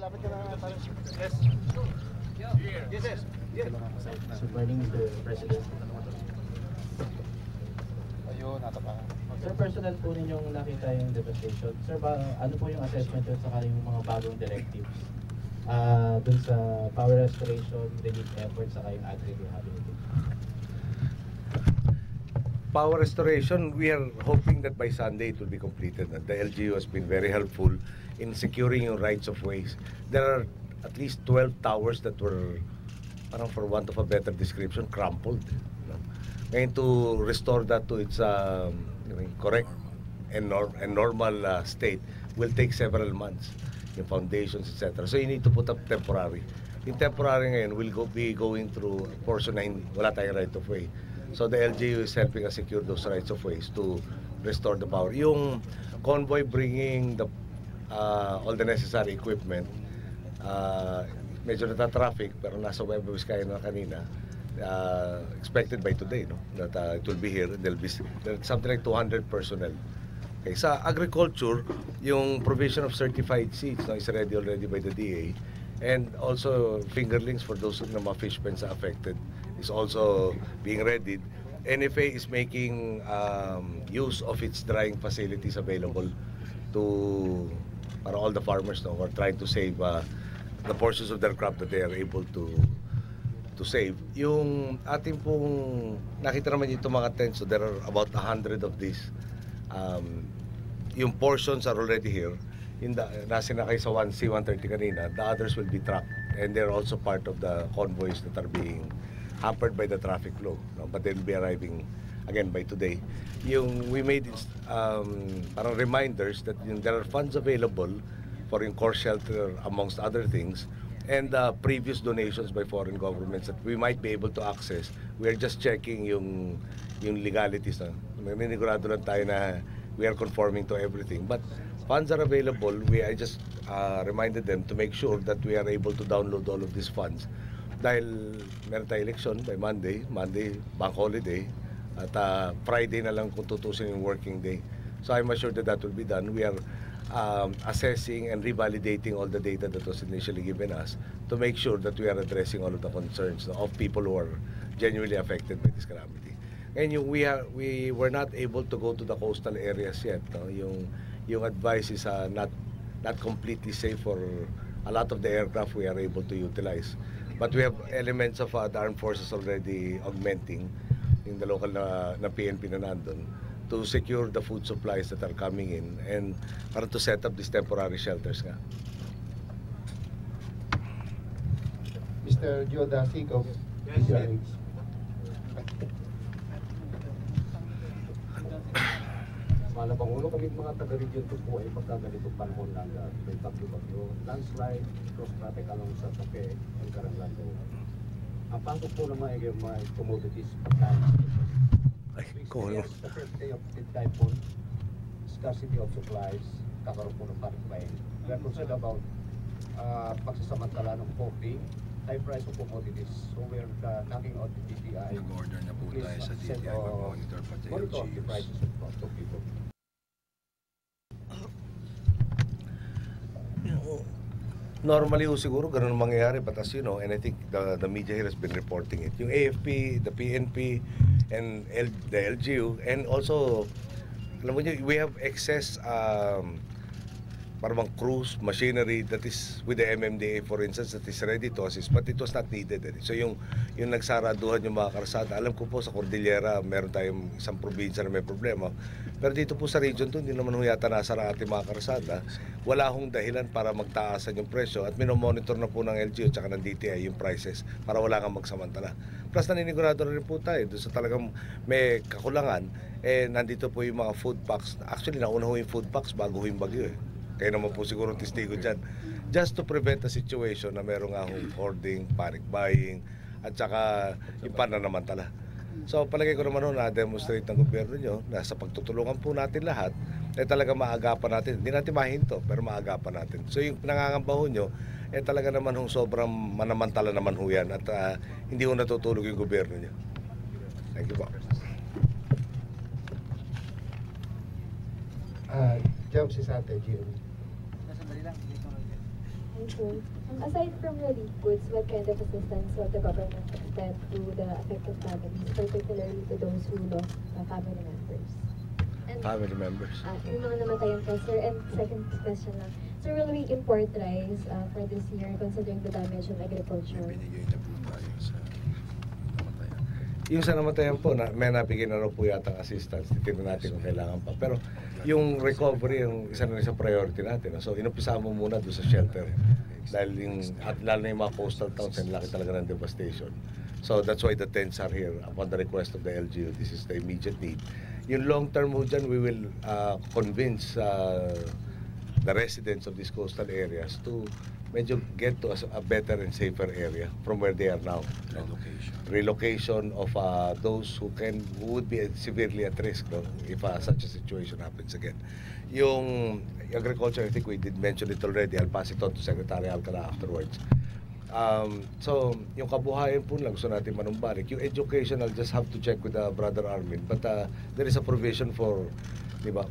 Good morning, Mr. President. Ayun, nato pa. Sir, personal po ninyong nakita yung devastation. Sir, ano po yung assessment yun sa yung mga bagong directives dun sa power restoration, relief efforts, saka yung agri-rehabilitation? Power restoration, we are hoping that by Sunday it will be completed. The LGU has been very helpful in securing yung rights of ways. There are at least 12 towers that were, parang for want of a better description, crumpled. Ngayon to restore that to its correct and normal state will take several months. Yung foundations, etc. So you need to put up temporary. Yung temporary ngayon will be going through a portion na wala tayong right of way. So the LGU is helping us secure those rights of ways to restore the power. Yung convoy bringing all the necessary equipment, medyo nata-traffic pero nasa Nueva Vizcaya na kanina. Expected by today, no? That it will be here. There'll be something like 200 personnel. Okay, sa agriculture, yung provision of certified seeds, no, is ready already by the DA, and also fingerlings for those na mga fish pens are affected is also being readied. NFA is making use of its drying facilities available para all the farmers, no, who are trying to save the portions of their crop that they are able to save. Yung ating pong nakita naman itong mga tents, so there are about 100 of these. Yung portions are already here. Nasinakay sa 1C-130 kanina. The others will be trucked, and they're also part of the convoys that are being hampered by the traffic flow, no? But they'll be arriving again by today. We made parang reminders that there are funds available for yung core shelter amongst other things, and previous donations by foreign governments that we might be able to access. We are just checking yung legalities. Naninigurado lang tayo na we are conforming to everything. But funds are available. I just reminded them to make sure that we are able to download all of these funds. Dahil meron tayo election by Monday, bank holiday, at Friday na lang kung tutusin yung working day. So I'm assured that will be done. We are assessing and revalidating all the data that was initially given us to make sure that we are addressing all of the concerns of people who are genuinely affected by this calamity. And we were not able to go to the coastal areas yet. No? Yung advice is not completely safe for a lot of the aircraft we are able to utilize. But we have elements of the armed forces already augmenting in the local na PNP na nandun to secure the food supplies that are coming in and para to set up these temporary shelters nga. Mr. Joe Dasico. Yes, Mahal na Pangulo, kami mga taga-region to po ay pagkaganitong panahon ng may bagyo-bagyo, landslide, cross-traffic along sa Tape, ang Karanglando. Ang pangkot po naman ay mga commodities pagkain. The first day of the typhoon, scarcity of supplies, kakaroon po ng panic buying. We are concerned about pagsasamantala ng coffee, high price of commodities. So we are knocking out the DTI. Nag-order na po tayo sa DTI, mag-monitor pati monitor the prices of people. Normally siguro ganun ang mangyayari, but as you know, and I think the media here has been reporting it, yung AFP, the PNP, and the LGU, and also alam mo nyo, we have excess parang crews, machinery that is with the MMDA, for instance, that is ready to assist, but it was not needed. So yung nagsaraduhan yung mga karsada, alam ko po sa Cordillera meron tayong isang probinsya na may problema, pero dito po sa region to hindi naman yata nasara ating mga karsada. Wala hong dahilan para magtaasan yung presyo, at minomonitor na po ng LGU at ng DTI yung prices para wala kang magsamantala. Plus naninigurado rin po tayo doon sa talagang may kakulangan, nandito po yung mga food packs. Actually nauna ho yung food packs bago ho yung bagyo Kaya naman po siguro testigo dyan. Just to prevent the situation na meron nga hoarding, panic buying, at saka yung pananamantala. So palagay ko naman na-demonstrate ng gobyerno nyo na sa pagtutulungan po natin lahat, talaga maagapan natin. Hindi natin mahinto, pero maagapan natin. So yung nangangamba nyo, talaga naman sobrang manamantala naman yan at hindi natutulog yung gobyerno nyo. Thank you po. Jump si Sate, GM. Sure. Aside from relief goods, what kind of assistance will the government extend to the affected families, particularly to those who lost family members? And, Family members. yung mga namatayan po, sir. And second question lang. Sir, will we import rice for this year considering the damage on agriculture? Binigay na po tayo sa namatayan. Yung sa namatayan po, may nabigay na raw po yata assistance. Titignan natin kung kailangan pa. Pero yung recovery, yung isa na rin sa priority natin. So, inumpisahan mo muna doon sa shelter. Dahil at lalo na yung mga coastal towns, ang laki talaga ng devastation. So, that's why the tents are here upon the request of the LGU. This is the immediate need. Yung long term mo dyan, we will convince the residents of these coastal areas to medyo get to a better and safer area from where they are now. No? Relocation of those who would be severely at risk, no? If such a situation happens again. Yung agriculture, I think we did mention it already. I'll pass it on to Secretary Alcala afterwards. So, yung kabuhayan po lang gusto natin manumbalik. Yung education, I'll just have to check with Brother Armin. But there is a provision for, di ba,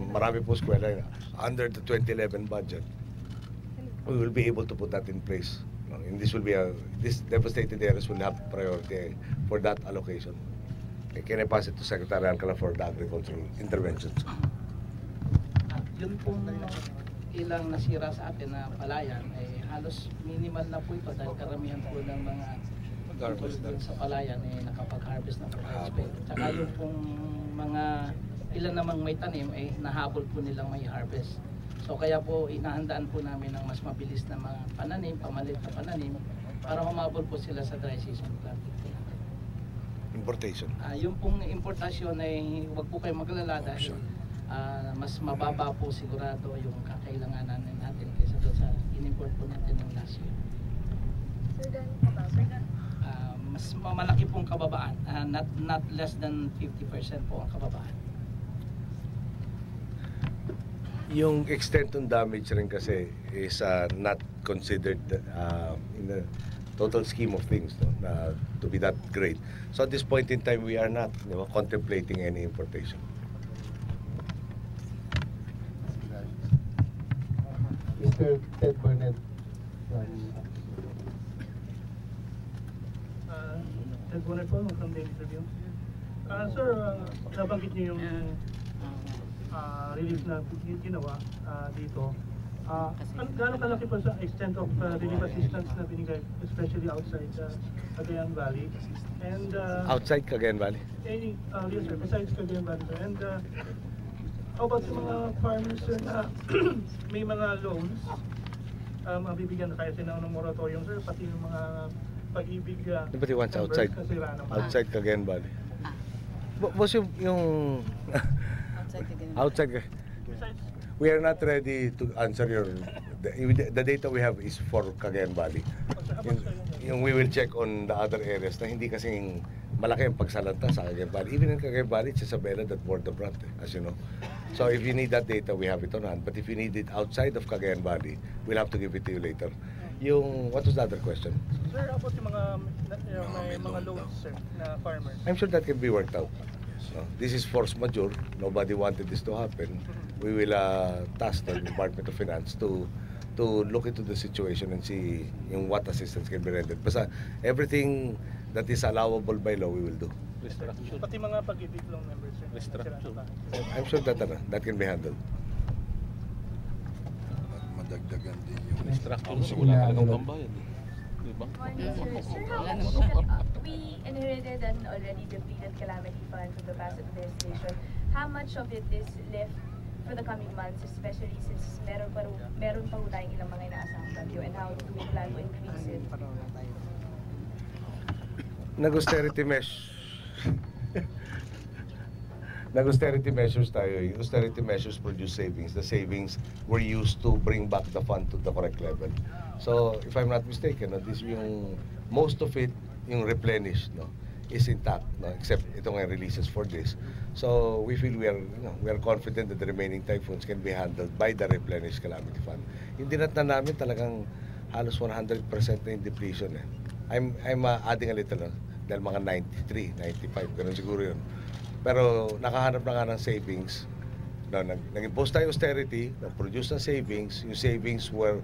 marami po eskwela under the 2011 budget. We will be able to put that in place. And this will be this devastated areas will have priority for that allocation. Can I pass it to Secretary Alcala for the agricultural interventions? Yun pong ilang nasira sa atin na palayan ay halos minimal na po ito dahil karamihan po ng mga tungkol sa palayan ay nakapag-harvest na po. Tsaka yung pong mga ilan namang may tanim ay nahabol po nilang may harvest. So kaya po inahandaan po namin ng mas mabilis na mga pananim, pamalit na pananim para humabol po sila sa dry season planting. Importation. Yung pong importasyon ay huwag po kayo maglala dahil mas mababa po sigurado yung kakailanganan natin kaysa doon sa in-import po natin ng last year. Mas malaki pong kababaan, not less than 50% po ang kababaan. Yung extent ng damage rin kasi is not considered in the total scheme of things, no, to be that great. So at this point in time, we are not, contemplating any importation. Mr. Ted Burnett from Ted Burnett po from the interview. Sir, nabanggit niyo yung relief na ginawa dito. Gaano kalaki po sa extent of relief assistance na binigay, especially outside Cagayan Valley? And Outside Cagayan Valley? Yes sir, besides Cagayan Valley sir. And how about sa mga farmers sir na may mga loans, mabibigyan na kaya sila ng moratorium sir, pati yung mga pag-ibig Nobody wants outside. Outside Cagayan Valley. Boss, yung outside. We are not ready to answer the data we have is for Cagayan Valley. Yung we will check on the other areas na hindi kasing malaki ang pagsalanta sa Cagayan Valley. Even in Cagayan Valley, it's Isabela that bore the brunt, as you know. So if you need that data, we have it on hand. But if you need it outside of Cagayan Valley, we'll have to give it to you later. What was the other question? Sir, about yung mga loans sir na farmers? I'm sure that can be worked out. This is force majeure. Nobody wanted this to happen. We will task the Department of Finance to look into the situation and see what assistance can be rendered. Basta everything that is allowable by law, we will do. Pati mga pag-ibig loan members sir? I'm sure that can be handled. At madagdagan din yung Wala talagang pambayad. Diba? Sir, we inherited an already depleted calamity fund from the past administration. How much of it is left for the coming months, especially since meron pa ho tayong ilang mga inaasahang bagyo, and how do we plan to increase it? Nag-austerity measures tayo. Yung austerity measures produce savings. The savings were used to bring back the fund to the correct level. So, if I'm not mistaken, most of it, yung replenished, is intact, except itong releases for this. So, we feel we are confident that the remaining typhoons can be handled by the replenished calamity fund. Hindi na namin talagang halos 100% na yung depletion. I'm adding a little, dahil mga 93, 95, ganun siguro yun. Pero nakahanap na nga ng savings. Nag-impose tayo austerity, nag-produce ng savings. Yung savings were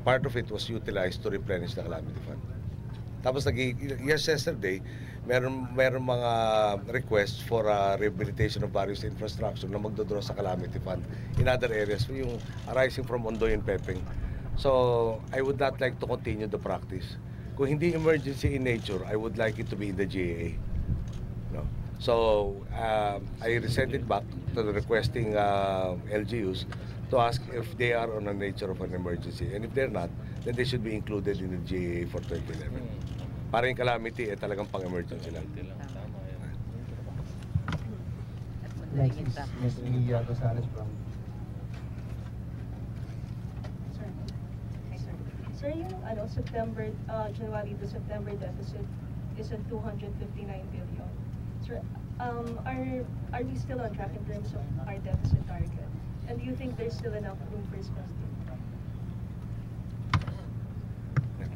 part of it was utilized to replenish the calamity fund. Tapos yesterday, meron mga requests for rehabilitation of various infrastructure na magdodraw sa calamity fund in other areas, yung arising from Ondoy and Pepeng. So, I would not like to continue the practice. Kung hindi emergency in nature, I would like it to be in the GAA. No? So, I resent it back to the requesting LGUs to ask if they are on the nature of an emergency. And if they're not, then they should be included in the GAA for 2011. Para yung calamity, talagang pang-emergency lang. Next is Ms. Lia Rosales from... Sir, yung January to September deficit is at 259 billion. Sir, are we still on track in terms of our deficit target? And do you think there's still enough room for spending?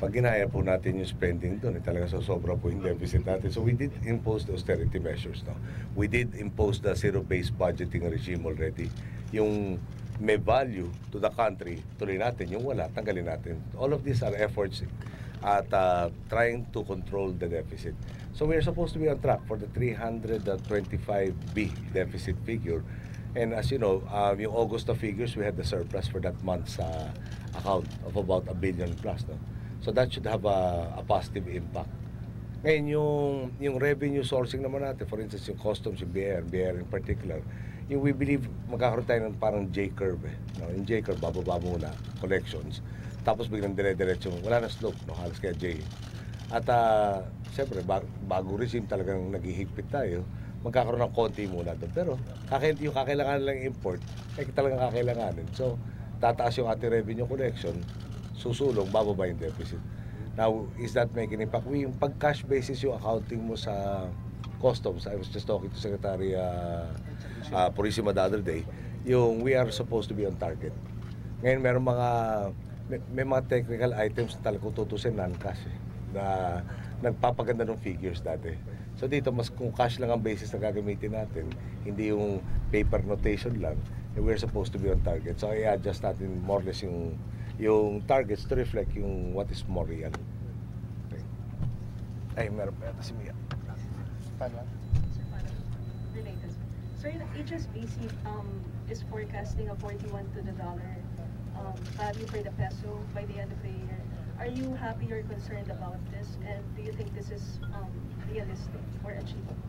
Pag ginaya po natin yung spending doon, talaga sobra po yung deficit natin. So we did impose the austerity measures. No? We did impose the zero-based budgeting regime already. Yung may value to the country, tuloy natin. Yung wala, tanggalin natin. All of these are efforts at trying to control the deficit. So we are supposed to be on track for the 325B deficit figure. And as you know, yung August na figures, we had the surplus for that month's account of about 1 billion plus. No? So that should have a positive impact. Ngayon, yung revenue sourcing naman natin, for instance, yung customs, yung BR in particular, yung we believe magkakaroon tayo ng parang J-curve. No? Yung J-curve, bababa muna, collections. Tapos biglang dire-diretso, wala na slope, no? Halos kaya J. At siyempre, bago regime talagang naghihigpit tayo, magkakaroon ng konti muna doon. Pero yung kakailangan lang import, talagang kakailanganin. So, tataas yung ating revenue collection, susulong, bababa yung deficit. Now, is that making impact? Yung pag-cash basis yung accounting mo sa customs, I was just talking to Secretary Purisima the other day, yung we are supposed to be on target. Ngayon, may mga technical items na talagang tutusin non-cash na nagpapaganda ng figures dati. So dito, mas kung cash lang ang basis na gagamitin natin, hindi yung paper notation lang, we're supposed to be on target. So i-adjust natin more or less yung targets to reflect yung what is more real. Okay. Ay, meron pa yata si Mia. Sir, related. Sir, HSBC is forecasting a 41 to the dollar value for the peso by the end of the year. Are you happy or concerned about this? And do you think this is realistic or achievable?